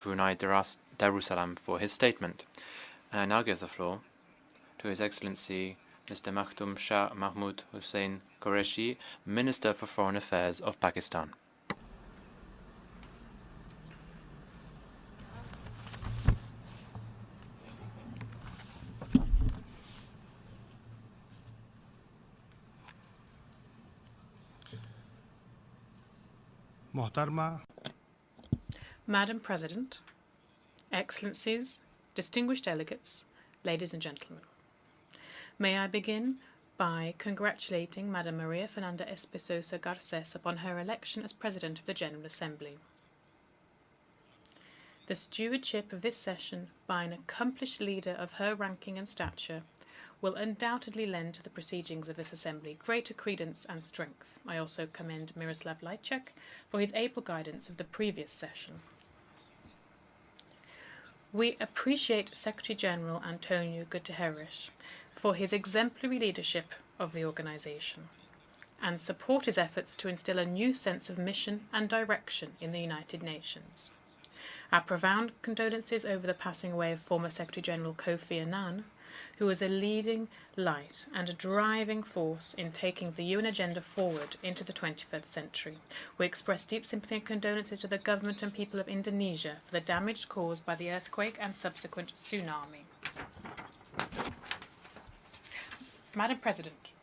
Brunei Darussalam for his statement. And I now give the floor to His Excellency Mr. Makhdum SHAH Mehmood Qureshi, Minister for Foreign Affairs of Pakistan. Madam President, Excellencies, distinguished delegates, ladies and gentlemen. May I begin by congratulating Madam Maria Fernanda Espesosa Garces upon her election as President of the General Assembly. The stewardship of this session by an accomplished leader of her ranking and stature will undoubtedly lend to the proceedings of this Assembly greater credence and strength. I also commend Miroslav Lajcak for his able guidance of the previous session. We appreciate Secretary-General Antonio Guterres for his exemplary leadership of the organisation and support his efforts to instil a new sense of mission and direction in the United Nations. Our profound condolences over the passing away of former Secretary-General Kofi Annan, who was a leading light and a driving force in taking the UN agenda forward into the 21st century. We express deep sympathy and condolences to the government and people of Indonesia for the damage caused by the earthquake and subsequent tsunami. Madam President,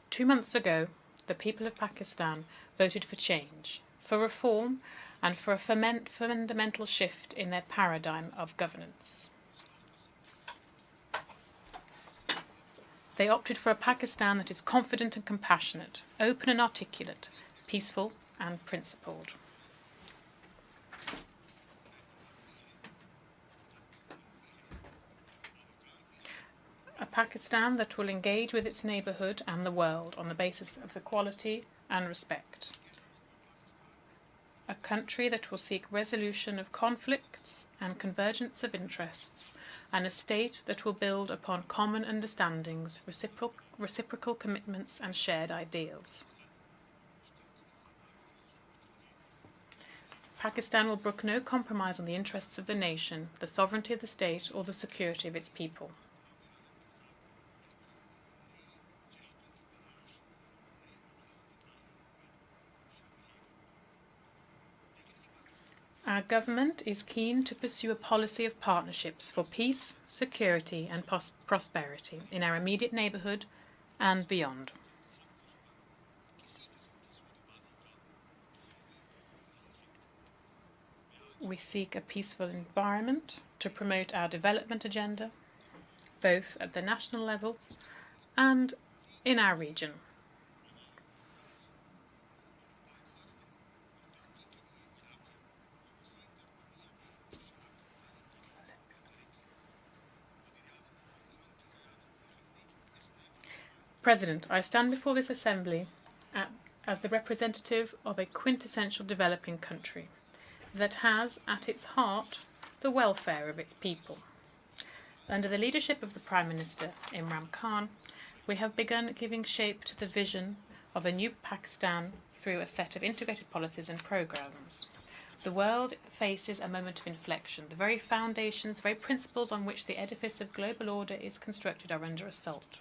two months ago, the people of Pakistan voted for change, for reform, and for a fundamental shift in their paradigm of governance. They opted for a Pakistan that is confident and compassionate, open and articulate, peaceful and principled. A Pakistan that will engage with its neighbourhood and the world on the basis of equality and respect. A country that will seek resolution of conflicts and convergence of interests, and a state that will build upon common understandings, reciprocal commitments and shared ideals. Pakistan will brook no compromise on the interests of the nation, the sovereignty of the state, or the security of its people. Our government is keen to pursue a policy of partnerships for peace, security and prosperity in our immediate neighbourhood and beyond. We seek a peaceful environment to promote our development agenda, both at the national level and in our region. President, I stand before this Assembly as the representative of a quintessential developing country that has at its heart the welfare of its people. Under the leadership of the Prime Minister, Imran Khan, we have begun giving shape to the vision of a new Pakistan through a set of integrated policies and programmes. The world faces a moment of inflection. The very foundations, the very principles on which the edifice of global order is constructed are under assault.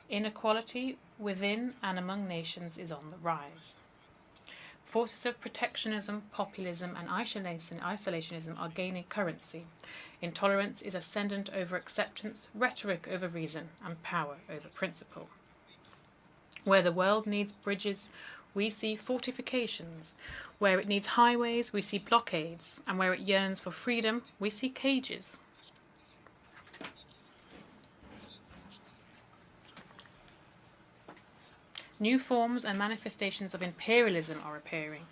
Inequality within and among nations is on the rise. Forces of protectionism, populism and isolationism are gaining currency. Intolerance is ascendant over acceptance, rhetoric over reason, and power over principle. Where the world needs bridges, we see fortifications. Where it needs highways, we see blockades. And where it yearns for freedom, we see cages. New forms and manifestations of imperialism are appearing.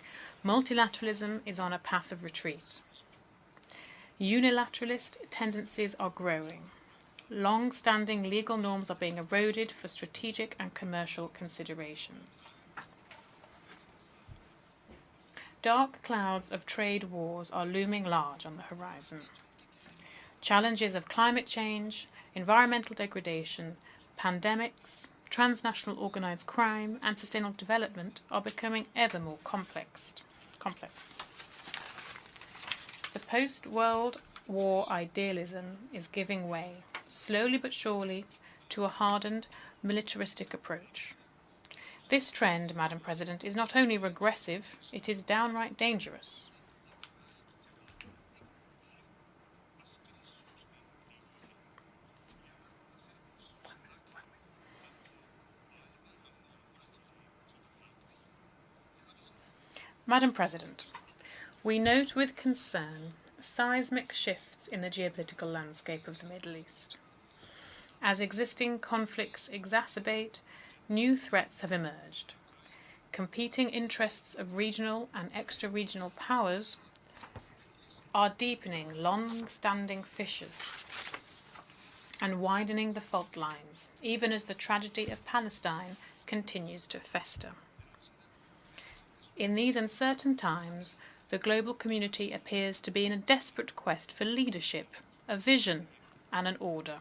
Multilateralism is on a path of retreat. Unilateralist tendencies are growing. Long-standing legal norms are being eroded for strategic and commercial considerations. Dark clouds of trade wars are looming large on the horizon. Challenges of climate change, environmental degradation, pandemics, transnational organised crime and sustainable development are becoming ever more complex. The post-World War idealism is giving way, slowly but surely, to a hardened, militaristic approach. This trend, Madam President, is not only regressive, it is downright dangerous. Madam President, we note with concern seismic shifts in the geopolitical landscape of the Middle East. As existing conflicts exacerbate, new threats have emerged. Competing interests of regional and extra-regional powers are deepening long-standing fissures and widening the fault lines, even as the tragedy of Palestine continues to fester. In these uncertain times, the global community appears to be in a desperate quest for leadership, a vision, and an order.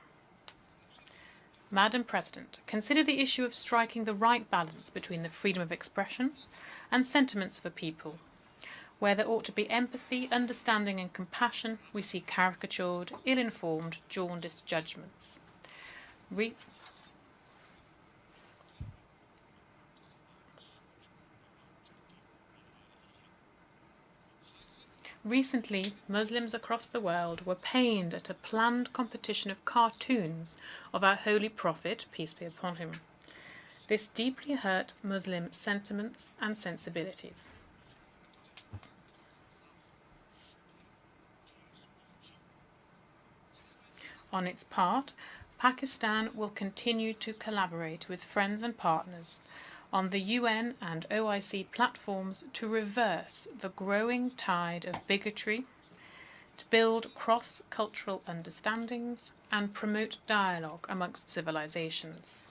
Madam President, consider the issue of striking the right balance between the freedom of expression and sentiments of a people. Where there ought to be empathy, understanding and compassion, we see caricatured, ill-informed, jaundiced judgments. Recently, Muslims across the world were pained at a planned competition of cartoons of our Holy Prophet, peace be upon him. This deeply hurt Muslim sentiments and sensibilities. On its part, Pakistan will continue to collaborate with friends and partners on the UN and OIC platforms to reverse the growing tide of bigotry, to build cross-cultural understandings and promote dialogue amongst civilizations.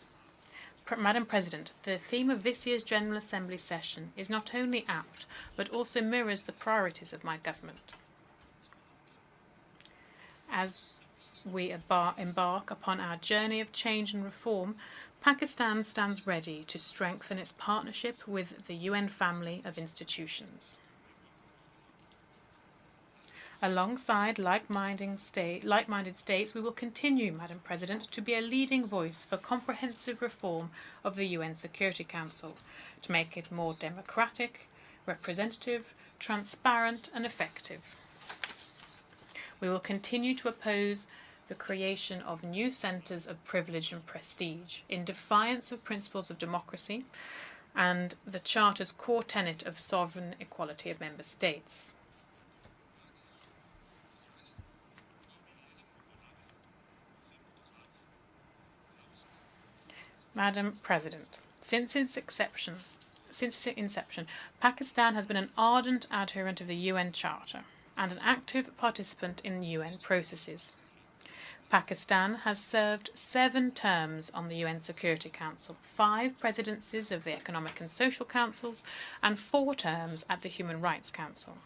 Madam President, the theme of this year's General Assembly session is not only apt, but also mirrors the priorities of my government. As we embark upon our journey of change and reform, Pakistan stands ready to strengthen its partnership with the UN family of institutions. Alongside like-minded states, we will continue, Madam President, to be a leading voice for comprehensive reform of the UN Security Council, to make it more democratic, representative, transparent and effective. We will continue to oppose the creation of new centres of privilege and prestige, in defiance of principles of democracy and the Charter's core tenet of sovereign equality of member states. Madam President, since its inception, Pakistan has been an ardent adherent of the UN Charter and an active participant in UN processes. Pakistan has served 7 terms on the UN Security Council, 5 presidencies of the Economic and Social Councils, and 4 terms at the Human Rights Council.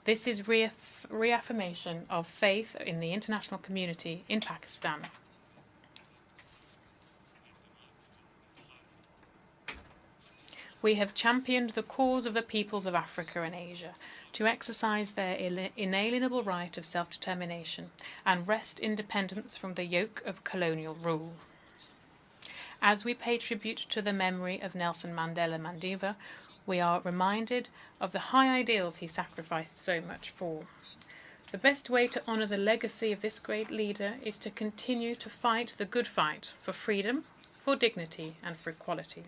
This is reaffirmation of faith in the international community in Pakistan. We have championed the cause of the peoples of Africa and Asia to exercise their inalienable right of self-determination and wrest independence from the yoke of colonial rule. As we pay tribute to the memory of Nelson Mandela Mandela, we are reminded of the high ideals he sacrificed so much for. The best way to honour the legacy of this great leader is to continue to fight the good fight for freedom, for dignity and for equality.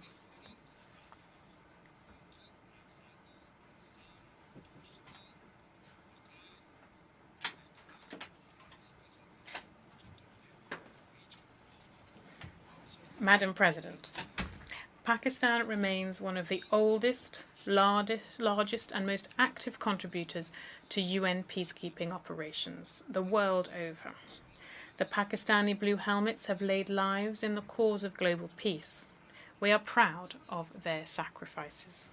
Madam President, Pakistan remains one of the oldest, largest and most active contributors to UN peacekeeping operations the world over. The Pakistani Blue Helmets have laid lives in the cause of global peace. We are proud of their sacrifices.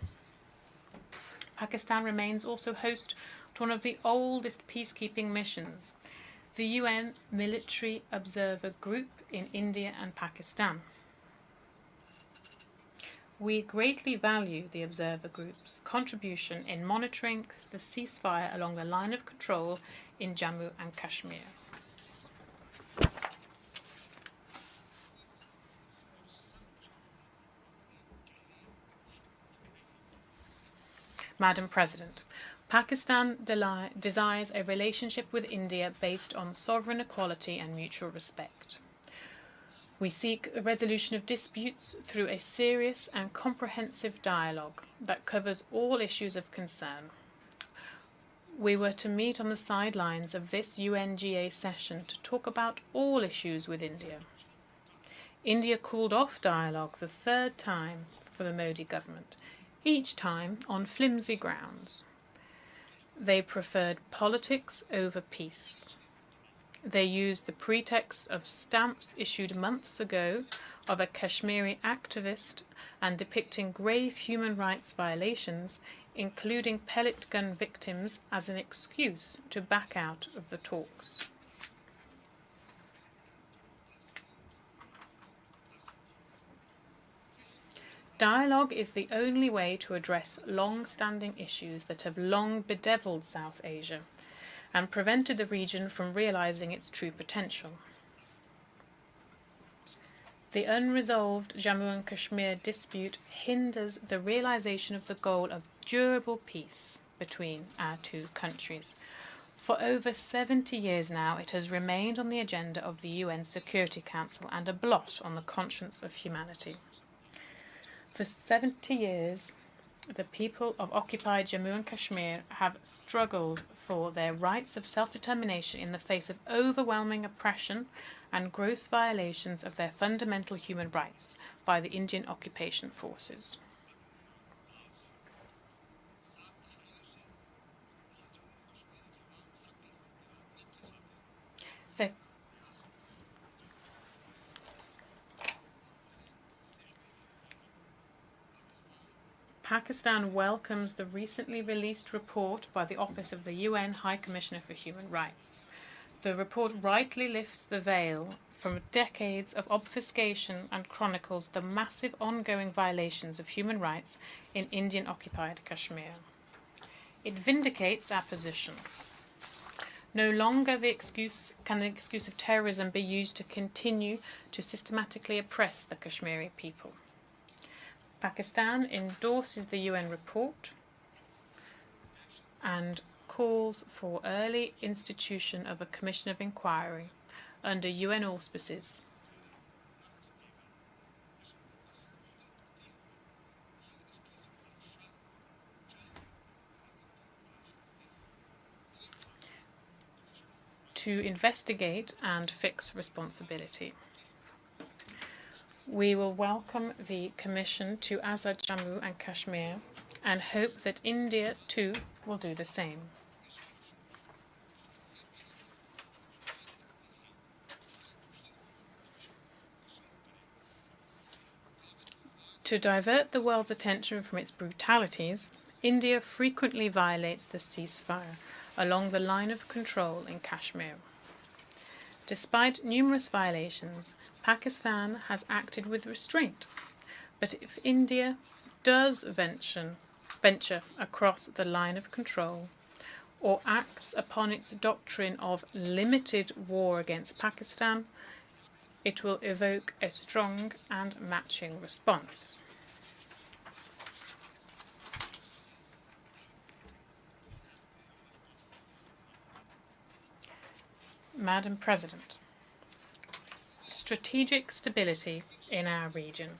Pakistan remains also host to one of the oldest peacekeeping missions, the UN Military Observer Group in India and Pakistan. We greatly value the observer group's contribution in monitoring the ceasefire along the line of control in Jammu and Kashmir. Madam President, Pakistan desires a relationship with India based on sovereign equality and mutual respect. We seek the resolution of disputes through a serious and comprehensive dialogue that covers all issues of concern. We were to meet on the sidelines of this UNGA session to talk about all issues with India. India called off dialogue the third time for the Modi government, each time on flimsy grounds. They preferred politics over peace. They used the pretext of stamps issued months ago of a Kashmiri activist and depicting grave human rights violations, including pellet gun victims, as an excuse to back out of the talks. Dialogue is the only way to address long-standing issues that have long bedevilled South Asia and prevented the region from realising its true potential. The unresolved Jammu and Kashmir dispute hinders the realisation of the goal of durable peace between our two countries. For over 70 years now, it has remained on the agenda of the UN Security Council and a blot on the conscience of humanity. For 70 years, the people of occupied Jammu and Kashmir have struggled for their rights of self-determination in the face of overwhelming oppression and gross violations of their fundamental human rights by the Indian occupation forces. Pakistan welcomes the recently released report by the Office of the UN High Commissioner for Human Rights. The report rightly lifts the veil from decades of obfuscation and chronicles the massive ongoing violations of human rights in Indian-occupied Kashmir. It vindicates our position. No longer can the excuse of terrorism be used to continue to systematically oppress the Kashmiri people. Pakistan endorses the UN report and calls for early institution of a commission of inquiry under UN auspices to investigate and fix responsibility. We will welcome the Commission to Azad Jammu and Kashmir and hope that India too will do the same. To divert the world's attention from its brutalities, India frequently violates the ceasefire along the line of control in Kashmir. Despite numerous violations, Pakistan has acted with restraint, but if India does venture across the line of control or acts upon its doctrine of limited war against Pakistan, it will evoke a strong and matching response. Madam President, strategic stability in our region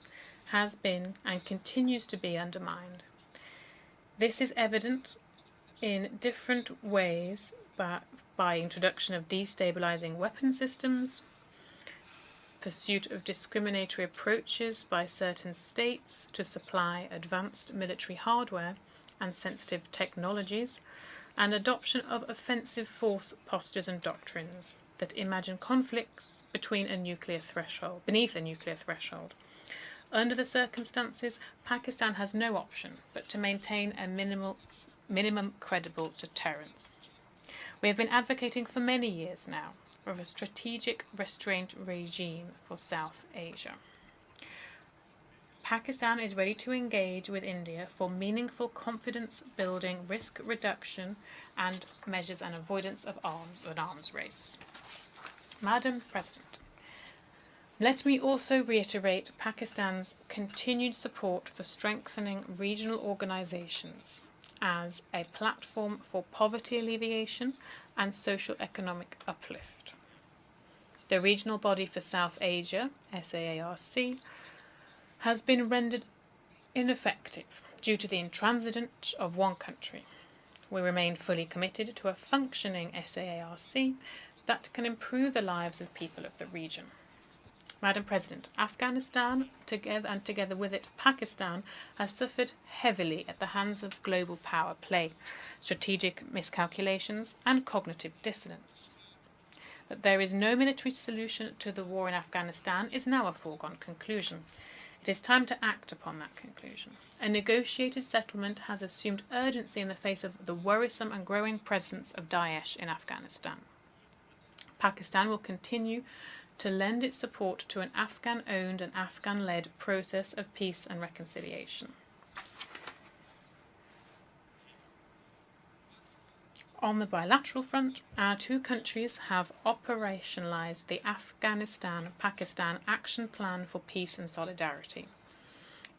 has been and continues to be undermined. This is evident in different ways by introduction of destabilizing weapon systems, pursuit of discriminatory approaches by certain states to supply advanced military hardware and sensitive technologies, and adoption of offensive force postures and doctrines that imagine conflicts beneath a nuclear threshold. Under the circumstances, Pakistan has no option but to maintain a minimum credible deterrence. We have been advocating for many years now for a strategic restraint regime for South Asia. Pakistan is ready to engage with India for meaningful confidence building, risk reduction, and measures and avoidance of an arms race. Madam President, let me also reiterate Pakistan's continued support for strengthening regional organisations as a platform for poverty alleviation and social-economic uplift. The Regional Body for South Asia, SHARC, has been rendered ineffective due to the intransigence of one country. We remain fully committed to a functioning SHARC that can improve the lives of people of the region. Madam President, Afghanistan, together with it Pakistan, has suffered heavily at the hands of global power play, strategic miscalculations and cognitive dissonance. That there is no military solution to the war in Afghanistan is now a foregone conclusion. It is time to act upon that conclusion. A negotiated settlement has assumed urgency in the face of the worrisome and growing presence of Daesh in Afghanistan. Pakistan will continue to lend its support to an Afghan-owned and Afghan-led process of peace and reconciliation. On the bilateral front, our two countries have operationalised the Afghanistan-Pakistan Action Plan for Peace and Solidarity.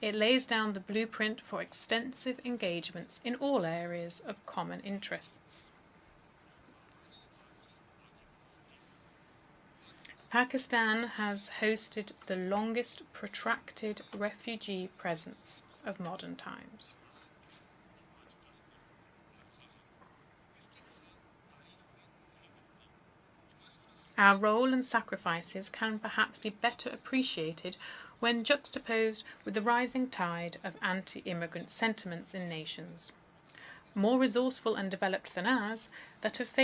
It lays down the blueprint for extensive engagements in all areas of common interests. Pakistan has hosted the longest protracted refugee presence of modern times. Our role and sacrifices can perhaps be better appreciated when juxtaposed with the rising tide of anti-immigrant sentiments in nations, more resourceful and developed than ours, that have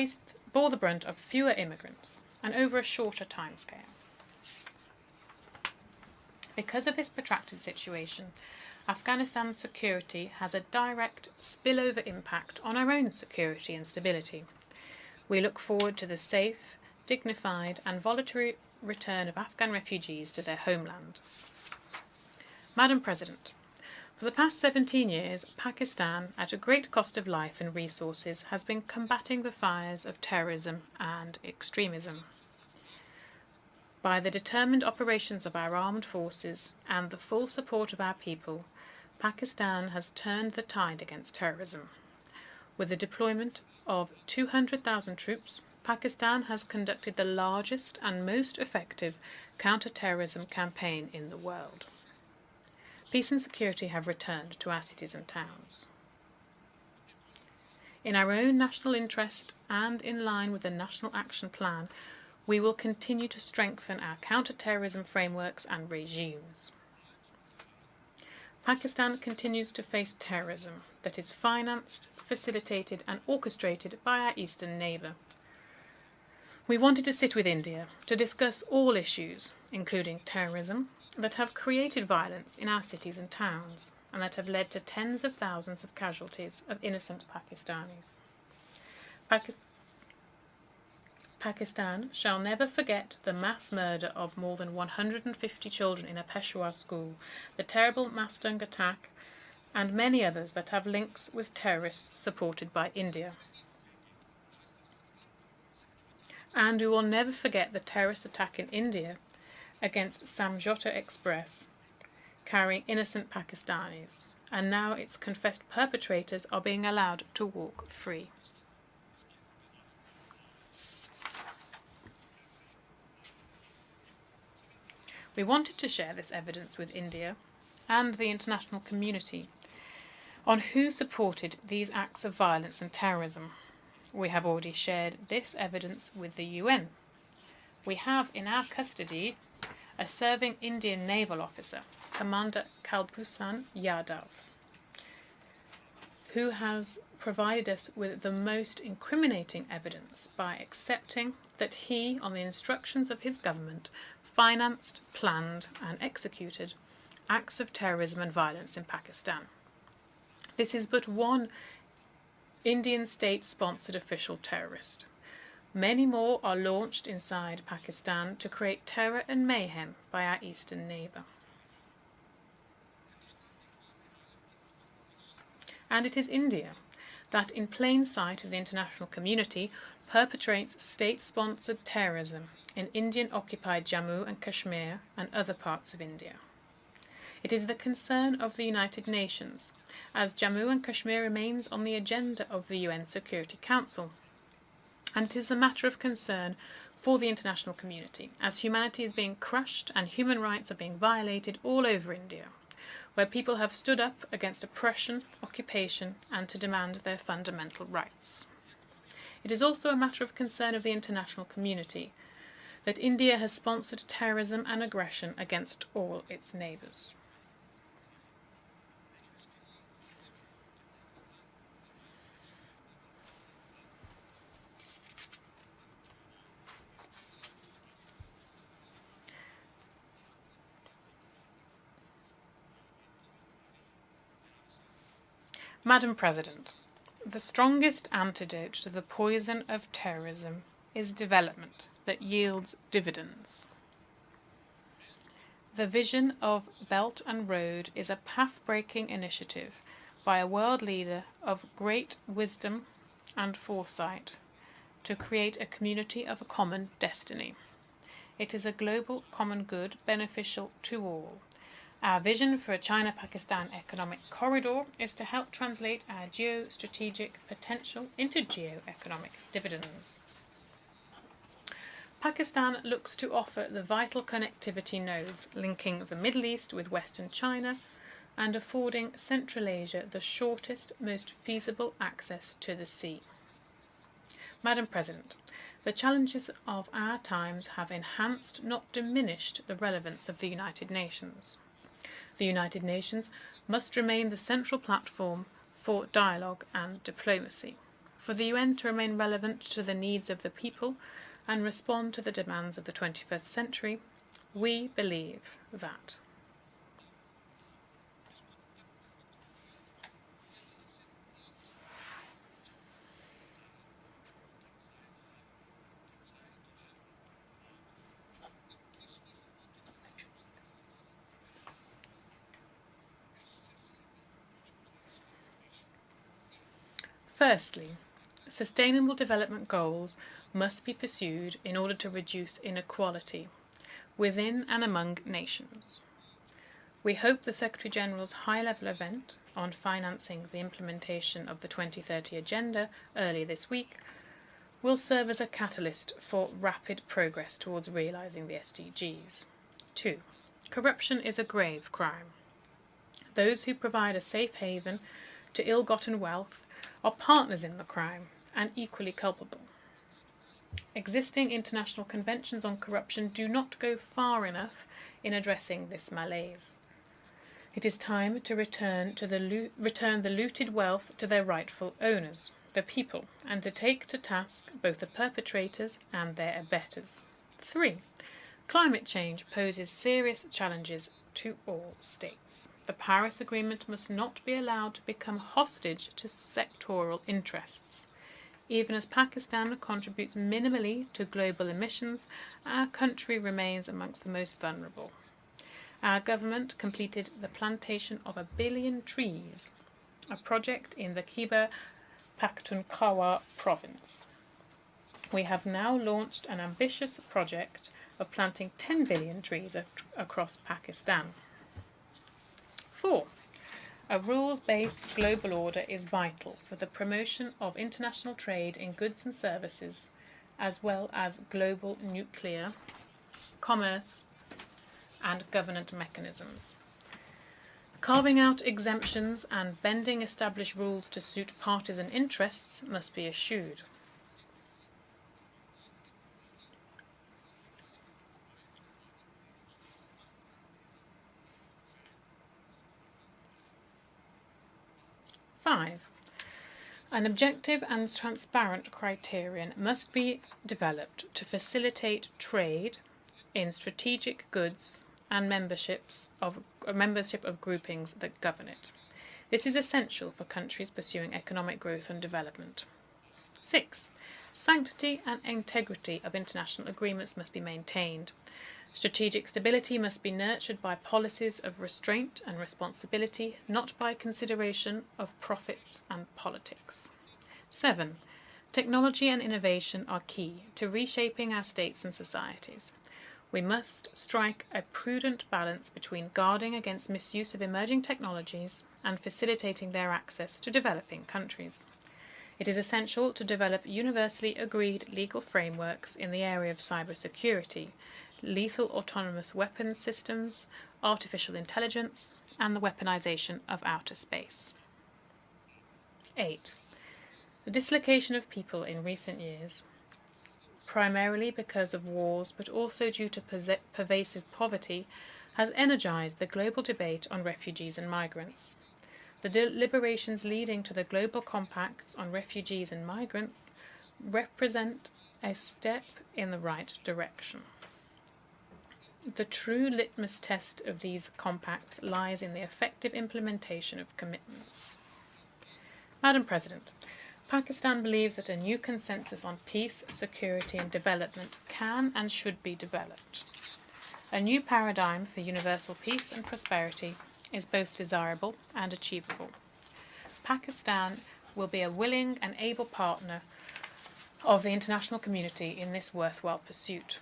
bore the brunt of fewer immigrants and over a shorter timescale. Because of this protracted situation, Afghanistan's security has a direct spillover impact on our own security and stability. We look forward to the safe, dignified and voluntary return of Afghan refugees to their homeland. Madam President, for the past 17 years, Pakistan, at a great cost of life and resources, has been combating the fires of terrorism and extremism. By the determined operations of our armed forces and the full support of our people, Pakistan has turned the tide against terrorism. With the deployment of 200,000 troops, Pakistan has conducted the largest and most effective counter-terrorism campaign in the world. Peace and security have returned to our cities and towns. In our own national interest and in line with the National Action Plan, we will continue to strengthen our counter-terrorism frameworks and regimes. Pakistan continues to face terrorism that is financed, facilitated and orchestrated by our eastern neighbour. We wanted to sit with India to discuss all issues, including terrorism, that have created violence in our cities and towns, and that have led to tens of thousands of casualties of innocent Pakistanis. Pakistan shall never forget the mass murder of more than 150 children in a Peshawar school, the terrible Mastang attack, and many others that have links with terrorists supported by India. And we will never forget the terrorist attack in India against Samjhota Express, carrying innocent Pakistanis, and now its confessed perpetrators are being allowed to walk free. We wanted to share this evidence with India and the international community on who supported these acts of violence and terrorism. We have already shared this evidence with the UN. We have in our custody a serving Indian naval officer, Commander Kalbhushan Yadav, who has provided us with the most incriminating evidence by accepting that he, on the instructions of his government, financed, planned and executed acts of terrorism and violence in Pakistan. This is but one Indian state-sponsored official terrorist. Many more are launched inside Pakistan to create terror and mayhem by our eastern neighbour. And it is India that, in plain sight of the international community, perpetrates state-sponsored terrorism in Indian-occupied Jammu and Kashmir and other parts of India. It is the concern of the United Nations, as Jammu and Kashmir remains on the agenda of the UN Security Council, and it is the matter of concern for the international community, as humanity is being crushed and human rights are being violated all over India, where people have stood up against oppression, occupation, and to demand their fundamental rights. It is also a matter of concern of the international community that India has sponsored terrorism and aggression against all its neighbours. Madam President, the strongest antidote to the poison of terrorism is development that yields dividends. The vision of Belt and Road is a path-breaking initiative by a world leader of great wisdom and foresight to create a community of a common destiny. It is a global common good beneficial to all. Our vision for a China-Pakistan economic corridor is to help translate our geostrategic potential into geo-economic dividends. Pakistan looks to offer the vital connectivity nodes linking the Middle East with Western China and affording Central Asia the shortest, most feasible access to the sea. Madam President, the challenges of our times have enhanced, not diminished, the relevance of the United Nations. The United Nations must remain the central platform for dialogue and diplomacy, for the UN to remain relevant to the needs of the people and respond to the demands of the 21st century. We believe that firstly, sustainable development goals must be pursued in order to reduce inequality within and among nations. We hope the Secretary-General's high-level event on financing the implementation of the 2030 Agenda early this week will serve as a catalyst for rapid progress towards realising the SDGs. 2. Corruption is a grave crime. Those who provide a safe haven to ill-gotten wealth are partners in the crime and equally culpable. Existing international conventions on corruption do not go far enough in addressing this malaise. It is time to return the looted wealth to their rightful owners, the people, and to take to task both the perpetrators and their abettors. 3. Climate change poses serious challenges to all states. The Paris Agreement must not be allowed to become hostage to sectoral interests. Even as Pakistan contributes minimally to global emissions, our country remains amongst the most vulnerable. Our government completed the plantation of 1 billion trees, a project in the Khyber Pakhtunkhwa province. We have now launched an ambitious project of planting 10 billion trees across Pakistan. 4. A rules-based global order is vital for the promotion of international trade in goods and services, as well as global nuclear, commerce, and governance mechanisms. Carving out exemptions and bending established rules to suit partisan interests must be eschewed. An objective and transparent criterion must be developed to facilitate trade in strategic goods and membership of groupings that govern it. This is essential for countries pursuing economic growth and development. 6. Sanctity and integrity of international agreements must be maintained. Strategic stability must be nurtured by policies of restraint and responsibility, not by consideration of profits and politics. 7. Technology and innovation are key to reshaping our states and societies. We must strike a prudent balance between guarding against misuse of emerging technologies and facilitating their access to developing countries. It is essential to develop universally agreed legal frameworks in the area of cybersecurity, lethal autonomous weapons systems, artificial intelligence, and the weaponization of outer space. 8. The dislocation of people in recent years, primarily because of wars but also due to pervasive poverty, has energized the global debate on refugees and migrants. The deliberations leading to the Global Compacts on Refugees and Migrants represent a step in the right direction. The true litmus test of these compacts lies in the effective implementation of commitments. Madam President, Pakistan believes that a new consensus on peace, security and development can and should be developed. A new paradigm for universal peace and prosperity is both desirable and achievable. Pakistan will be a willing and able partner of the international community in this worthwhile pursuit.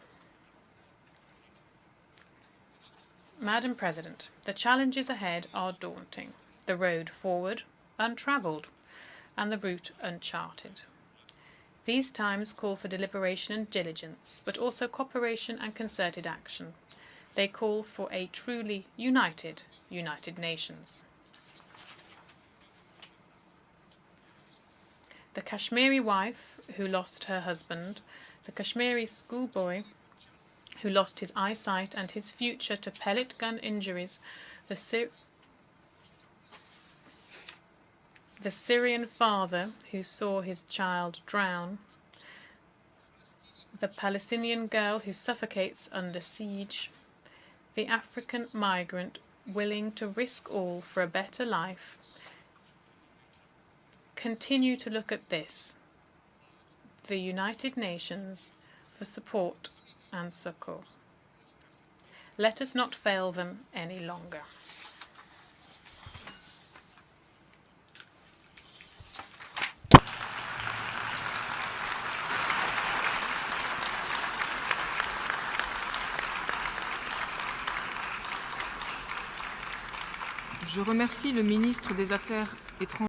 Madam President, the challenges ahead are daunting, the road forward untravelled, and the route uncharted. These times call for deliberation and diligence, but also cooperation and concerted action. They call for a truly United Nations. The Kashmiri wife who lost her husband, the Kashmiri schoolboy who lost his eyesight and his future to pellet gun injuries, the Syrian father who saw his child drown, the Palestinian girl who suffocates under siege, the African migrant willing to risk all for a better life, continue to look at this, the United Nations, for support and succor. Let us not fail them any longer. Je remercie le ministre des Affaires étrangères.